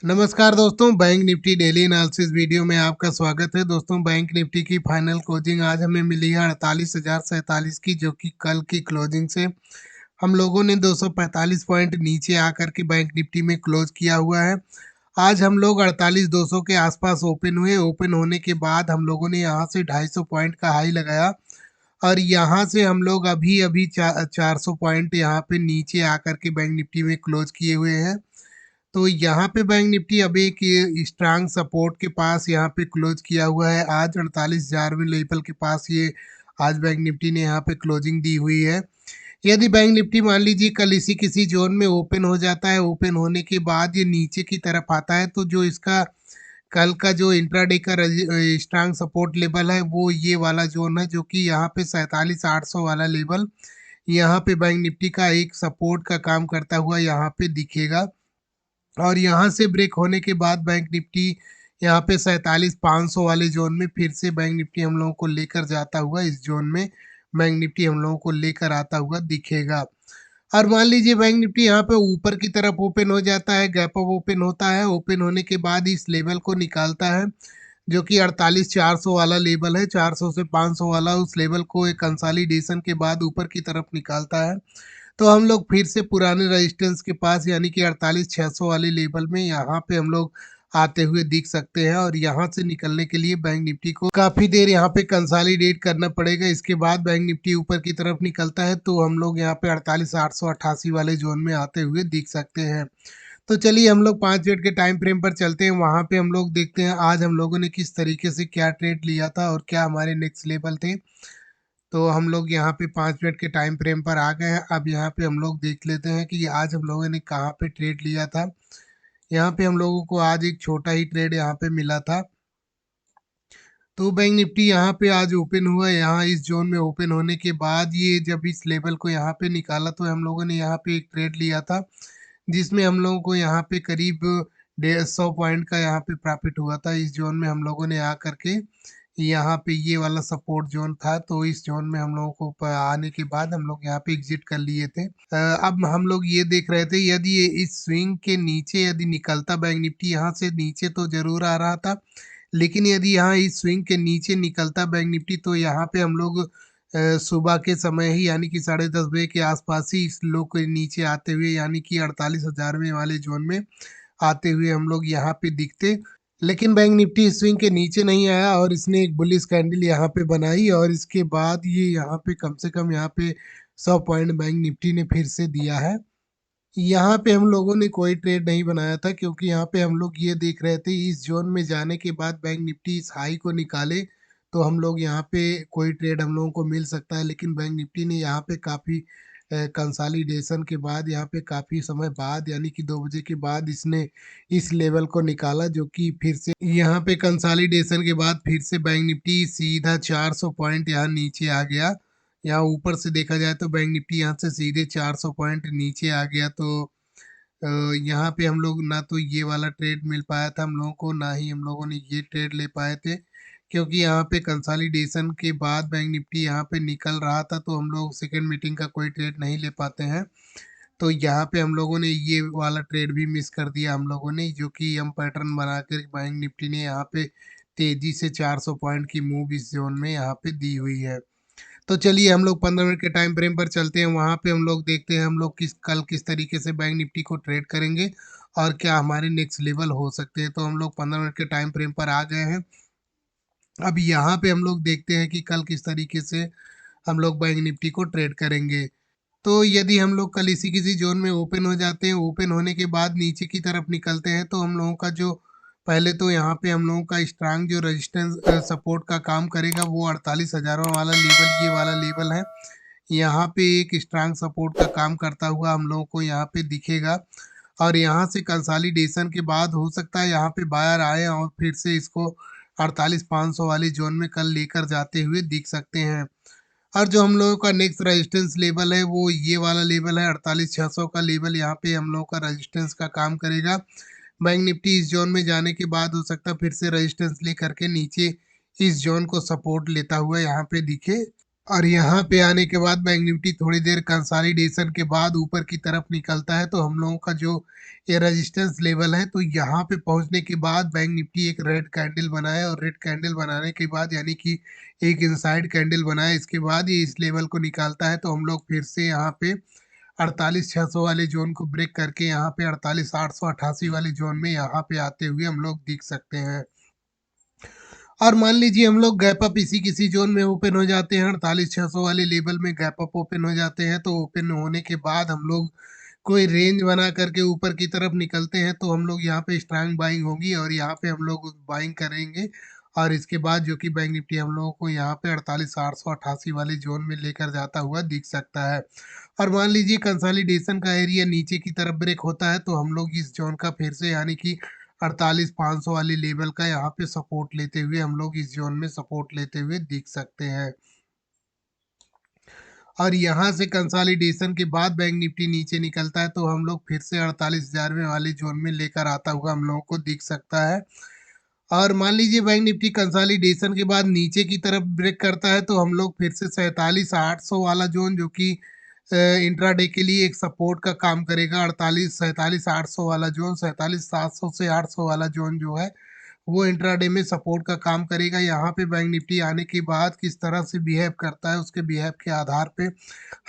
नमस्कार दोस्तों, bank Nifty daily analysis video में आपका स्वागत है। दोस्तों, बैंक निफ्टी की फाइनल क्लोजिंग आज हमें मिली है 48,047 की, जो कि कल की क्लोजिंग से हम लोगों ने 245 पॉइंट नीचे आकर के बैंक निफ्टी में क्लोज किया हुआ है। आज हम लोग 48,200 के आसपास ओपन हुए। ओपन होने के बाद हम लोगों ने यहाँ से 250 पॉइंट का हाई लगाया और यहाँ से हम लोग अभी अभी 400 पॉइंट यहाँ पे नीचे आकर के बैंक निफ्टी में क्लोज किए हुए हैं। तो यहाँ पे बैंक निफ्टी अब एक स्ट्रांग सपोर्ट के पास यहाँ पे क्लोज किया हुआ है। आज 48,000वें लेवल के पास ये आज बैंक निफ्टी ने यहाँ पे क्लोजिंग दी हुई है। यदि बैंक निफ्टी मान लीजिए कल इसी किसी जोन में ओपन हो जाता है, ओपन होने के बाद ये नीचे की तरफ आता है, तो जो इसका कल का जो इंट्राडे का स्ट्रांग सपोर्ट लेवल है वो ये वाला जोन है, जो कि यहाँ पे 47,800 वाला लेवल यहाँ पे बैंक निफ्टी का एक सपोर्ट का काम करता हुआ यहाँ पे दिखेगा। और यहाँ से ब्रेक होने के बाद बैंक निफ्टी यहाँ पे 47,500 वाले जोन में फिर से बैंक निफ्टी हम लोगों को लेकर जाता हुआ इस जोन में बैंक निफ्टी हम लोगों को लेकर आता हुआ दिखेगा। और मान लीजिए बैंक निफ्टी यहाँ पे ऊपर की तरफ ओपन हो जाता है, गैप अप ओपन होता है, ओपन होने के बाद इस लेवल को निकालता है, जो कि 48,400 वाला लेवल है। 400 से 500 वाला उस लेवल को एक कंसोलिडेशन के बाद ऊपर की तरफ निकालता है, तो हम लोग फिर से पुराने रेजिस्टेंस के पास यानी कि 48,600 वाले लेवल में यहाँ पे हम लोग आते हुए दिख सकते हैं। और यहाँ से निकलने के लिए बैंक निफ्टी को काफ़ी देर यहाँ पे कंसोलिडेट करना पड़ेगा। इसके बाद बैंक निफ्टी ऊपर की तरफ निकलता है, तो हम लोग यहाँ पे 48,888 वाले जोन में आते हुए दिख सकते हैं। तो चलिए हम लोग 5 मिनट के टाइम फ्रेम पर चलते हैं। वहाँ पे हम लोग देखते हैं आज हम लोगों ने किस तरीके से क्या ट्रेड लिया था और क्या हमारे नेक्स्ट लेवल थे। तो हम लोग यहाँ पे 5 मिनट के टाइम फ्रेम पर आ गए हैं। अब यहाँ पे हम लोग देख लेते हैं कि आज हम लोगों ने कहाँ पे ट्रेड लिया था। यहाँ पे हम लोगों को आज एक छोटा ही ट्रेड यहाँ पे मिला था। तो बैंक निफ्टी यहाँ पे आज ओपन हुआ। यहाँ इस जोन में ओपन होने के बाद ये जब इस लेवल को यहाँ पे निकाला, तो हम लोगों ने यहाँ पे एक ट्रेड लिया था, जिसमें हम लोगों को यहाँ पे करीब 150 पॉइंट का यहाँ पे प्रॉफिट हुआ था। इस जोन में हम लोगों ने आ करके यहाँ पे ये वाला सपोर्ट जोन था, तो इस जोन में हम लोगों को आने के बाद हम लोग यहाँ पे एग्जिट कर लिए थे। अब हम लोग ये देख रहे थे, यदि ये इस स्विंग के नीचे यदि निकलता बैंक निफ्टी, यहाँ से नीचे तो जरूर आ रहा था, लेकिन यदि यहाँ इस स्विंग के नीचे निकलता बैंक निफ्टी, तो यहाँ पे हम लोग सुबह के समय ही यानी कि 10:30 बजे के आसपास ही इस लो के नीचे आते हुए यानी कि 48,000वें वाले जोन में आते हुए हम लोग यहाँ पे दिखते। लेकिन बैंक निफ्टी स्विंग के नीचे नहीं आया और इसने एक बुलिश कैंडल यहाँ पे बनाई और इसके बाद ये यहाँ पे कम से कम यहाँ पे 100 पॉइंट बैंक निफ्टी ने फिर से दिया है। यहाँ पे हम लोगों ने कोई ट्रेड नहीं बनाया था, क्योंकि यहाँ पे हम लोग ये देख रहे थे इस जोन में जाने के बाद बैंक निफ्टी इस हाई को निकाले, तो हम लोग यहाँ पे कोई ट्रेड हम लोगों को मिल सकता है। लेकिन बैंक निफ्टी ने यहाँ पे काफ़ी कंसोलिडेशन के बाद यहाँ पे काफ़ी समय बाद यानी कि 2 बजे के बाद इसने इस लेवल को निकाला, जो कि फिर से यहाँ पे कंसोलिडेशन के बाद फिर से बैंक निफ्टी सीधा 400 पॉइंट यहाँ नीचे आ गया। यहाँ ऊपर से देखा जाए तो बैंक निफ्टी यहाँ से सीधे 400 पॉइंट नीचे आ गया। तो यहाँ पे हम लोग ना तो ये वाला ट्रेड मिल पाया था हम लोगों को, ना ही हम लोगों ने ये ट्रेड ले पाए थे, क्योंकि यहाँ पे कंसोलिडेशन के बाद बैंक निफ्टी यहाँ पे निकल रहा था, तो हम लोग सेकेंड मीटिंग का कोई ट्रेड नहीं ले पाते हैं। तो यहाँ पे हम लोगों ने ये वाला ट्रेड भी मिस कर दिया हम लोगों ने, जो कि हम पैटर्न बनाकर बैंक निफ्टी ने यहाँ पे तेजी से 400 पॉइंट की मूव इस जोन में यहाँ पे दी हुई है। तो चलिए हम लोग 15 मिनट के टाइम फ्रेम पर चलते हैं। वहाँ पे हम लोग देखते हैं हम लोग कल किस तरीके से बैंक निफ्टी को ट्रेड करेंगे और क्या हमारे नेक्स्ट लेवल हो सकते हैं। तो हम लोग 15 मिनट के टाइम फ्रेम पर आ गए हैं। अब यहाँ पे हम लोग देखते हैं कि कल किस तरीके से हम लोग बैंक निफ्टी को ट्रेड करेंगे। तो यदि हम लोग कल इसी किसी जोन में ओपन हो जाते हैं, ओपन होने के बाद नीचे की तरफ निकलते हैं, तो हम लोगों का जो पहले तो यहाँ पे हम लोगों का स्ट्रांग जो रेजिस्टेंस सपोर्ट का काम करेगा वो 48,000 वाला लेवल ये वाला लेवल है। यहाँ पे एक स्ट्रांग सपोर्ट का काम करता हुआ हम लोगों को यहाँ पे दिखेगा। और यहाँ से कंसोलिडेशन के बाद हो सकता है यहाँ पे बायर आए और फिर से इसको 48,500 वाले जोन में कल लेकर जाते हुए दिख सकते हैं। और जो हम लोगों का नेक्स्ट रेजिस्टेंस लेवल है वो ये वाला लेवल है 48,600 का लेवल। यहाँ पे हम लोगों का रेजिस्टेंस का काम करेगा। बैंक निफ्टी इस जोन में जाने के बाद हो सकता है फिर से रेजिस्टेंस ले करके नीचे इस जोन को सपोर्ट लेता हुआ यहाँ पे दिखे। और यहाँ पे आने के बाद बैंक निफ्टी थोड़ी देर कंसोलिडेशन के बाद ऊपर की तरफ निकलता है, तो हम लोगों का जो ये रेजिस्टेंस लेवल है, तो यहाँ पे पहुँचने के बाद बैंक निफ्टी एक रेड कैंडल बनाया और रेड कैंडल बनाने के बाद यानी कि एक इनसाइड कैंडल बनाया, इसके बाद ये इस लेवल को निकालता है, तो हम लोग फिर से यहाँ पे 48,600 वाले ज़ोन को ब्रेक करके यहाँ पे 48,888 वाले ज़ोन में यहाँ पे आते हुए हम लोग दिख सकते हैं। और मान लीजिए हम लोग गैप अप इसी किसी ज़ोन में ओपन हो जाते हैं, 48,600 वाले लेवल में गैप अप ओपन हो जाते हैं, तो ओपन होने के बाद हम लोग कोई रेंज बना करके ऊपर की तरफ निकलते हैं, तो हम लोग यहाँ पे स्ट्रांग बाइंग होगी और यहाँ पे हम लोग बाइंग करेंगे और इसके बाद जो कि बैंक निफ्टी हम लोगों को यहाँ पे 48,888 वाले ज़ोन में लेकर जाता हुआ दिख सकता है। और मान लीजिए कंसोलिडेशन का एरिया नीचे की तरफ ब्रेक होता है, तो हम लोग इस ज़ोन का फिर से यानी कि 48,500 वाले लेवल का यहाँ पे सपोर्ट लेते हुए हम लोग इस ज़ोन में सपोर्ट लेते हुए दिख सकते हैं। और यहाँ से कंसोलिडेशन के बाद बैंक निफ्टी नीचे निकलता है, तो हम लोग फिर से 48,000 वाले ज़ोन में लेकर आता हुआ हम लोगों को दिख सकता है। और मान लीजिए बैंक निफ्टी कंसोलिडेशन के बाद नीचे की तरफ ब्रेक करता है, तो हम लोग फिर से 47,800 वाला ज़ोन जो कि इंट्राडे के लिए एक सपोर्ट का काम करेगा, 47,800 वाला ज़ोन, 47,700 से 800 वाला ज़ोन जो है वो इंट्राडे में सपोर्ट का काम करेगा। यहाँ पे बैंक निफ्टी आने के बाद किस तरह से बिहेव करता है, उसके बिहेव के आधार पे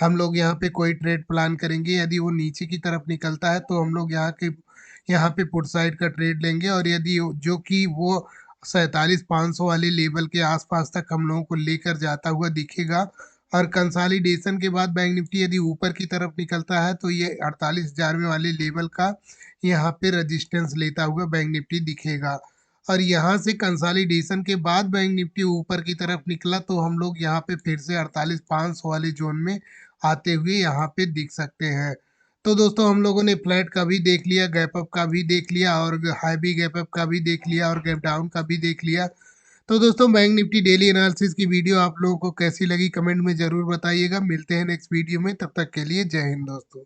हम लोग यहाँ पे कोई ट्रेड प्लान करेंगे। यदि वो नीचे की तरफ निकलता है, तो हम लोग यहाँ पे पुट साइड का ट्रेड लेंगे और यदि जो कि वो 47,500 वाले लेवल के आसपास तक हम लोगों को लेकर जाता हुआ दिखेगा और कंसोलिडेशन के बाद बैंक निफ्टी यदि ऊपर की तरफ निकलता है, तो ये 48,000 वाले लेवल का यहाँ पे रेजिस्टेंस लेता हुआ बैंक निफ्टी दिखेगा। और यहाँ से कंसोलिडेशन के बाद बैंक निफ्टी ऊपर की तरफ निकला, तो हम लोग यहाँ पे फिर से 48,500 वाले ज़ोन में आते हुए यहाँ पे दिख सकते हैं। तो दोस्तों हम लोगों ने फ्लैट का भी देख लिया, गैप अप का भी देख लिया और हाई भी गैप अप का भी देख लिया और गैप डाउन का भी देख लिया। तो दोस्तों बैंक निफ्टी डेली एनालिसिस की वीडियो आप लोगों को कैसी लगी कमेंट में ज़रूर बताइएगा। मिलते हैं नेक्स्ट वीडियो में, तब तक के लिए जय हिंद दोस्तों।